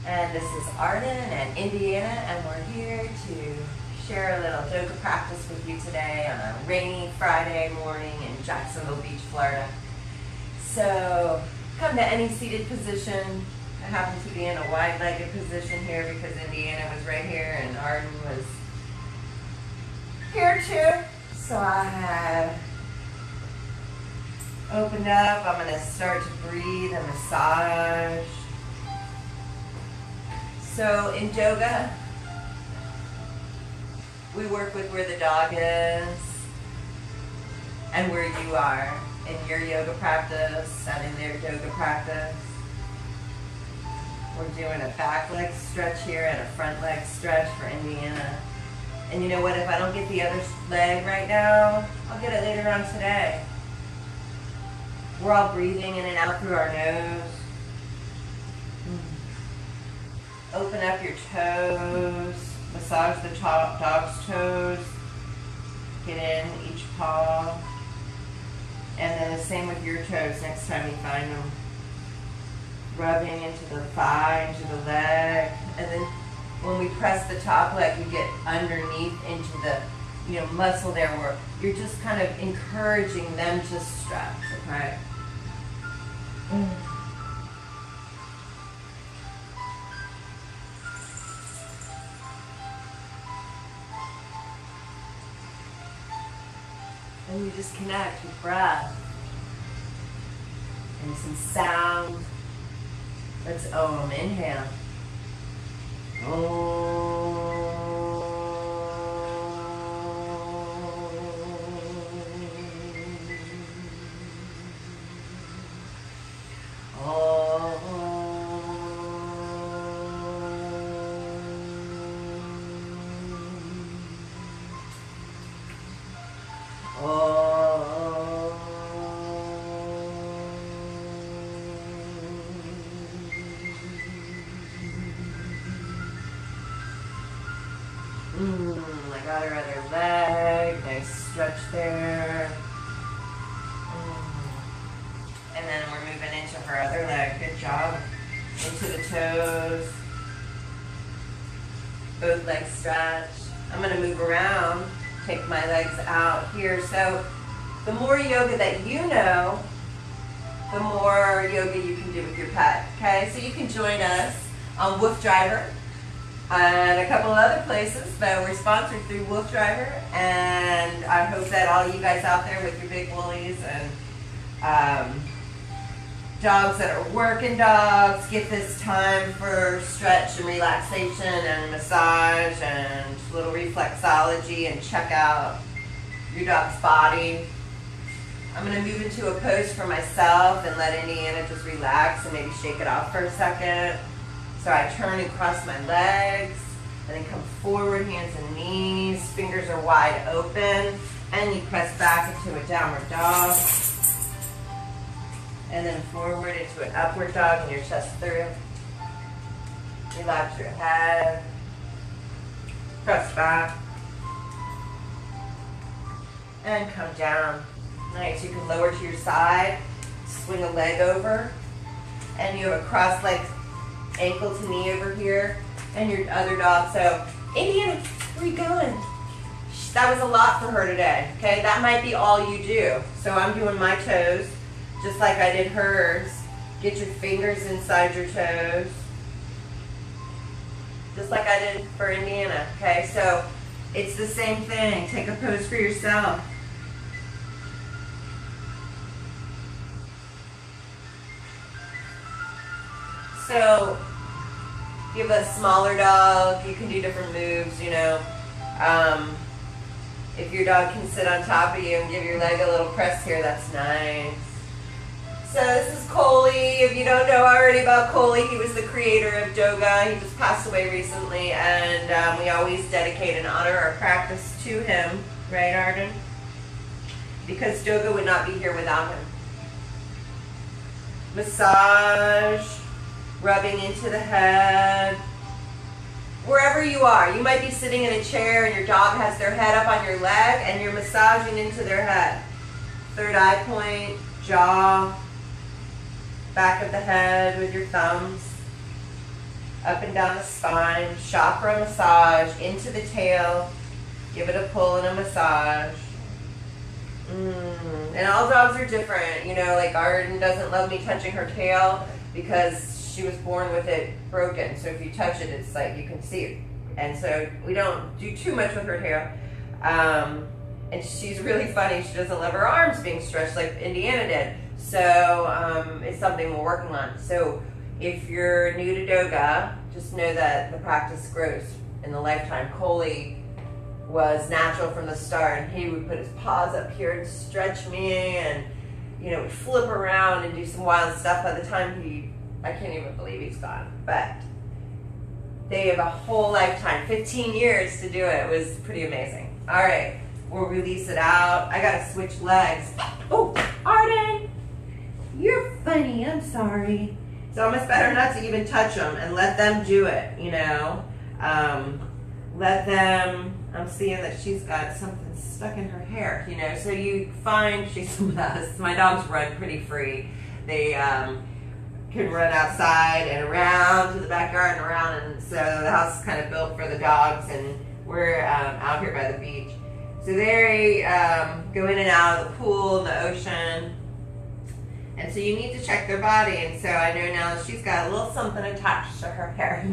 And this is Arden and Indiana, and we're here to share a little yoga practice with you today on a rainy Friday morning in Jacksonville Beach, Florida. So come to any seated position. I happen to be in a wide-legged position here because Indiana was right here and Arden was here too. So I have opened up. I'm going to start to breathe and massage. So in Doga, we work with where the dog is and where you are in your yoga practice and in their Doga practice. We're doing a back leg stretch here and a front leg stretch for Indiana. And you know what, if I don't get the other leg right now, I'll get it later on today. We're all breathing in and out through our nose. Open up your toes, massage the dog's toes, get in each paw, and then the same with your toes next time you find them. Rubbing into the thigh, into the leg, and then when we press the top leg, we get underneath into the muscle there where you're just kind of encouraging them to stretch, okay? And you just connect with breath and some sound. Let's Om. Inhale. Om. I got her other leg, nice stretch there. And then we're moving into her other leg, good job. Into the toes. Both legs stretch. I'm gonna move around, take my legs out here. So the more yoga that you know, the more yoga you can do with your pet, okay? So you can join us on Wolf Driver and a couple of other places, but we're sponsored through Wolf Driver, and I hope that all you guys out there with your big woolies and dogs that are working dogs get this time for stretch and relaxation and massage and a little reflexology and check out your dog's body. I'm going to move into a pose for myself and let Indiana just relax and maybe shake it off for a second. So I turn and cross my legs, and then come forward, hands and knees, fingers are wide open, and you press back into a downward dog, and then forward into an upward dog, and your chest through. Relax your head, press back, and come down. Nice, you can lower to your side, swing a leg over, and you have a cross leg ankle to knee over here, and your other dog. So, Indiana, where are you going? That was a lot for her today, okay? That might be all you do. So I'm doing my toes, just like I did hers. Get your fingers inside your toes, just like I did for Indiana, okay? So, it's the same thing. Take a pose for yourself. So, if you have a smaller dog, you can do different moves, if your dog can sit on top of you and give your leg a little press here, that's nice. So this is Coley. If you don't know already about Coley, he was the creator of Doga. He just passed away recently, and we always dedicate and honor our practice to him, right, Arden? Because Doga would not be here without him. Massage. Rubbing into the head. Wherever you are, you might be sitting in a chair and your dog has their head up on your leg and you're massaging into their head. Third eye point, jaw, back of the head with your thumbs. up and down the spine, chakra massage, into the tail. Give it a pull and a massage. And all dogs are different. You know, like Arden doesn't love me touching her tail because she was born with it broken. So if you touch it, it's like you can see it. And so we don't do too much with her tail. And she's really funny. She doesn't love her arms being stretched like Indiana did. So it's something we're working on. So if you're new to Doga, just know that the practice grows in the lifetime. Coley was natural from the start, and he would put his paws up here and stretch me, and you know, flip around and do some wild stuff. By the time I can't even believe he's gone, but they have a whole lifetime, 15 years to do it. It was pretty amazing. All right, we'll release it out. I gotta switch legs. Oh, Arden, you're funny, I'm sorry. It's almost better not to even touch them and let them do it, you know. Let them, I'm seeing that she's got something stuck in her hair, you know, so you find she's a mess. My dogs run pretty free. They can run outside and around to the backyard and around, and so the house is kind of built for the dogs, and we're out here by the beach. So they go in and out of the pool, the ocean, and so you need to check their body, and so I know now that she's got a little something attached to her hair.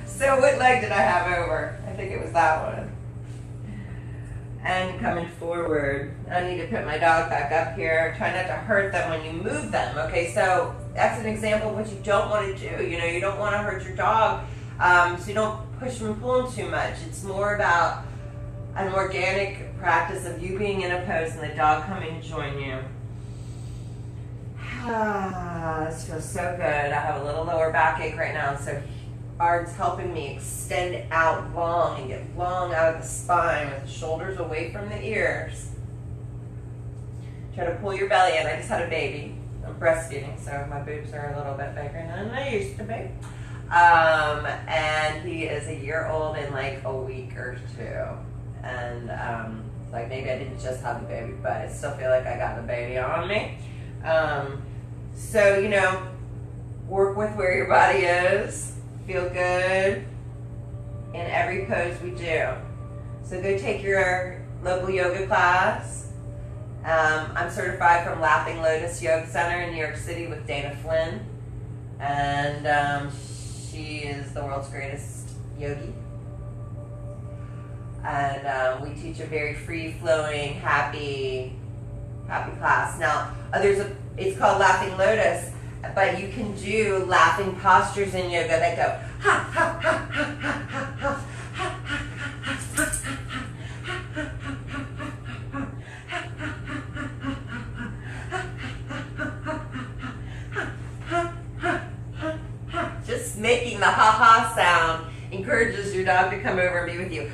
So what leg did I have over? I think it was that one. And coming forward, I need to put my dog back up here. Try not to hurt them when you move them. Okay, so that's an example of what you don't want to do. You know, you don't want to hurt your dog, so you don't push them and pull them too much. It's more about an organic practice of you being in a pose and the dog coming to join you. This feels so good. I have a little lower backache right now, so Art's helping me extend out long and get long out of the spine with the shoulders away from the ears. Try to pull your belly in. I just had a baby. I'm breastfeeding, so my boobs are a little bit bigger than they used to be. And he is a year old in like a week or two. And like maybe I didn't just have a baby, but I still feel like I got the baby on me. So, you know, work with where your body is. Feel good in every pose we do. So go take your local yoga class. I'm certified from Laughing Lotus Yoga Center in New York City with Dana Flynn. And she is the world's greatest yogi. And we teach a very free-flowing, happy class. Now, it's called Laughing Lotus, but you can do laughing postures in yoga that go ha ha ha ha ha ha ha ha. Just making the ha ha sound encourages your dog to come over and be with you.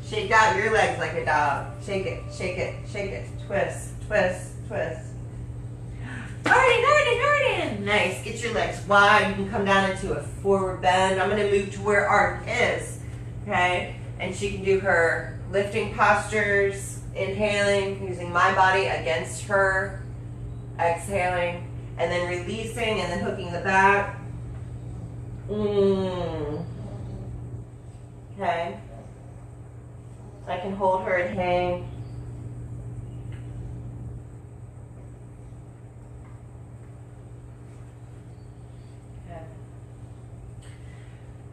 Shake out your legs like a dog. Shake it, shake it, shake it. Twist, twist, twist. Arden. Nice. Get your legs wide. You can come down into a forward bend. I'm going to move to where Arden is. Okay? And she can do her lifting postures, inhaling, using my body against her, exhaling, and then releasing, and then hooking the back. Okay? I can hold her and hang.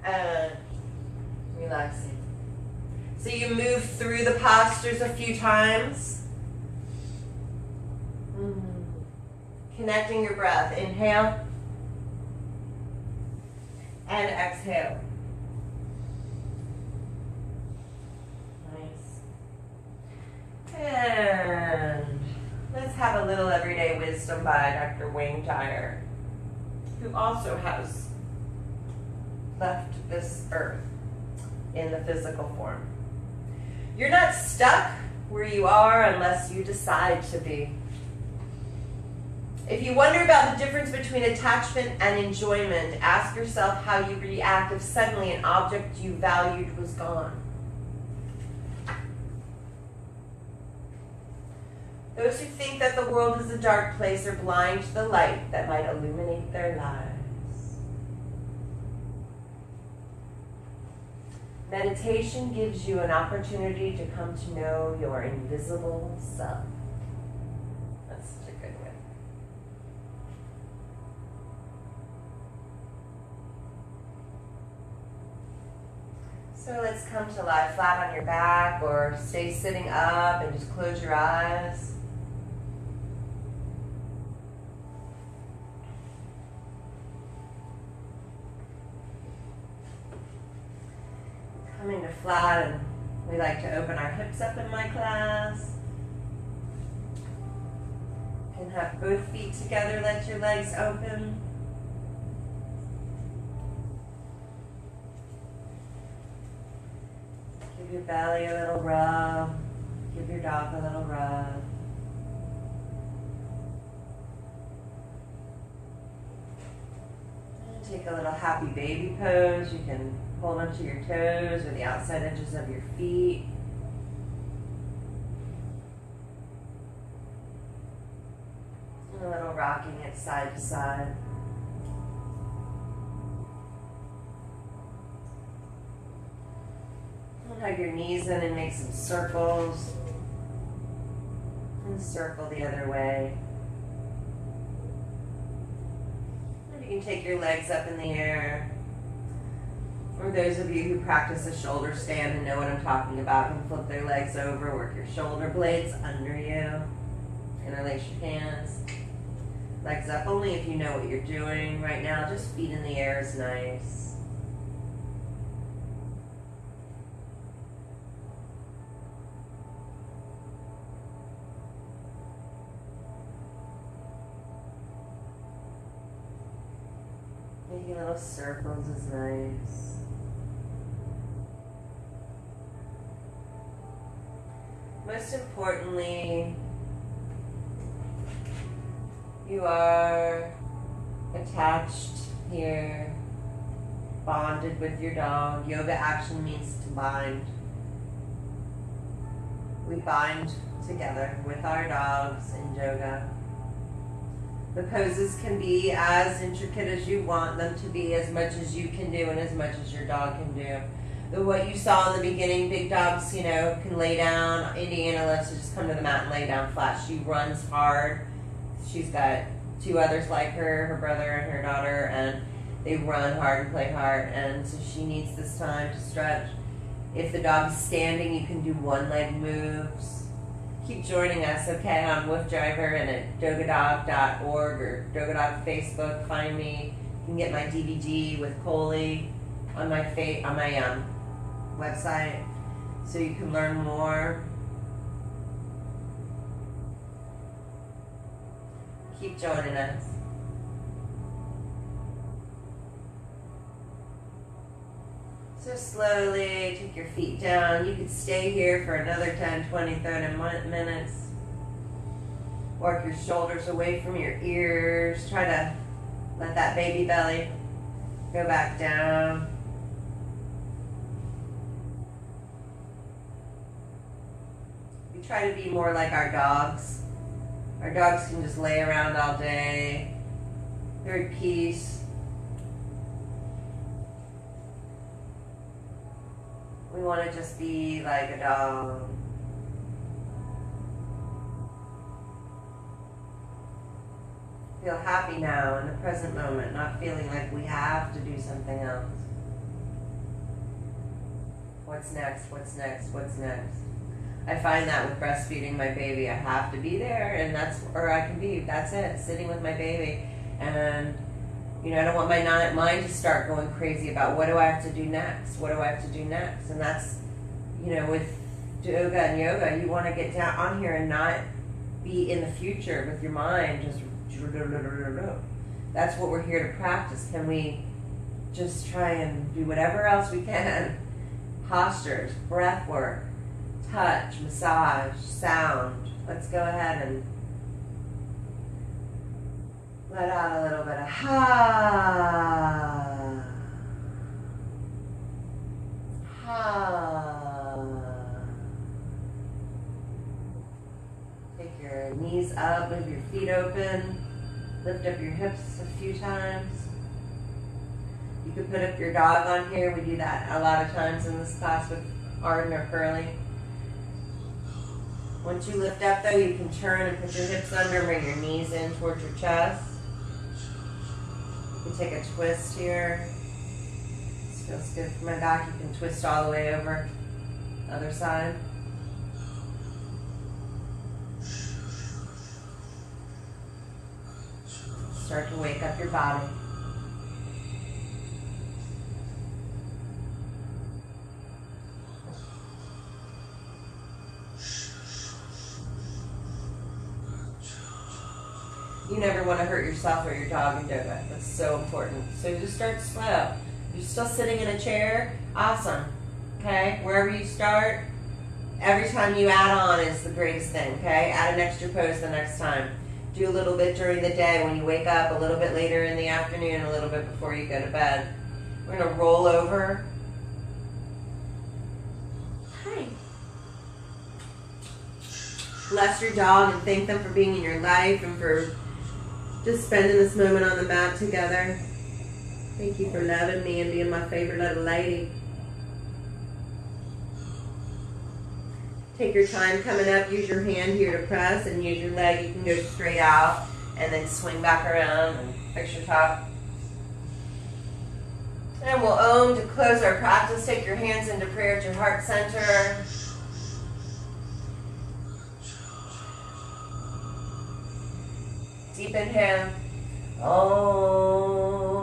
And relaxing. So you move through the postures a few times. Connecting your breath. Inhale and exhale. Nice. And let's have a little everyday wisdom by Dr. Wayne Dyer, who also has left this earth in the physical form. You're not stuck where you are unless you decide to be. If you wonder about the difference between attachment and enjoyment, ask yourself how you react if suddenly an object you valued was gone. Those who think that the world is a dark place are blind to the light that might illuminate their lives. Meditation gives you an opportunity to come to know your invisible self. That's such a good one. So let's come to lie flat on your back or stay sitting up and just close your eyes. Coming to flat, and we like to open our hips up in my class. You can have both feet together, let your legs open. Give your belly a little rub. Give your dog a little rub. And take a little happy baby pose. You can hold onto your toes or the outside edges of your feet. And a little rocking it side to side. And hug your knees in and make some circles. And circle the other way. And you can take your legs up in the air. For those of you who practice a shoulder stand and know what I'm talking about, you can flip their legs over, work your shoulder blades under you, interlace your hands. Legs up only if you know what you're doing. Right now, just feet in the air is nice. Making little circles is nice. Most importantly, you are attached here, bonded with your dog. Yoga action means to bind. We bind together with our dogs in yoga. The poses can be as intricate as you want them to be, as much as you can do and as much as your dog can do. What you saw in the beginning, big dogs, can lay down. Indiana loves to just come to the mat and lay down flat. She runs hard. She's got two others like her brother and her daughter, and they run hard and play hard, and so she needs this time to stretch. If the dog's standing, you can do one leg moves. Keep joining us, okay, on Wolf Driver and at dogadog.org or Dogadog Facebook. Find me. You can get my DVD with Coley on my website, so you can learn more. Keep joining us. So slowly take your feet down. You could stay here for another 10, 20, 30 minutes. Work your shoulders away from your ears. Try to let that baby belly go back down. We try to be more like our dogs. Our dogs can just lay around all day. They're at peace. We want to just be like a dog. Feel happy now in the present moment, not feeling like we have to do something else. What's next? What's next? What's next? I find that with breastfeeding my baby, I have to be there, and that's it, sitting with my baby. And I don't want my mind to start going crazy about what do I have to do next? What do I have to do next? And that's, with Doga and yoga, you want to get down on here and not be in the future with your mind just. That's what we're here to practice. Can we just try and do whatever else we can? Postures, breath work, touch, massage, sound. Let's go ahead and let out a little bit of ha. Take your knees up, move your feet open, lift up your hips a few times. You could put up your dog on here. We do that a lot of times in this class with Arden or Curly. Once you lift up though, you can turn and put your hips under and bring your knees in towards your chest. You can take a twist here. This feels good for my back. You can twist all the way over. Other side. Start to wake up your body. You never want to hurt yourself or your dog in Doga. That's so important. So just start slow. You're still sitting in a chair? Awesome. Okay? Wherever you start, every time you add on is the greatest thing. Okay? Add an extra pose the next time. Do a little bit during the day when you wake up, a little bit later in the afternoon, a little bit before you go to bed. We're going to roll over. Hi. Bless your dog and thank them for being in your life and for just spending this moment on the mat together. Thank you for loving me and being my favorite little lady. Take your time coming up. Use your hand here to press and use your leg. You can go straight out and then swing back around and fix your top. And we'll Om to close our practice. Take your hands into prayer at your heart center. Deep inhale. Om.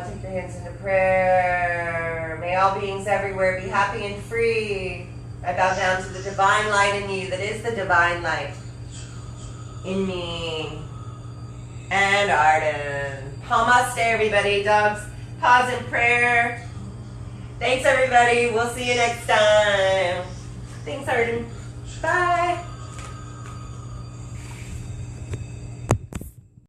Take your hands into prayer. May all beings everywhere be happy and free. I bow down to the divine light in you that is the divine light in me. And Arden. Namaste, everybody. Dogs, pause in prayer. Thanks, everybody. We'll see you next time. Thanks, Arden. Bye.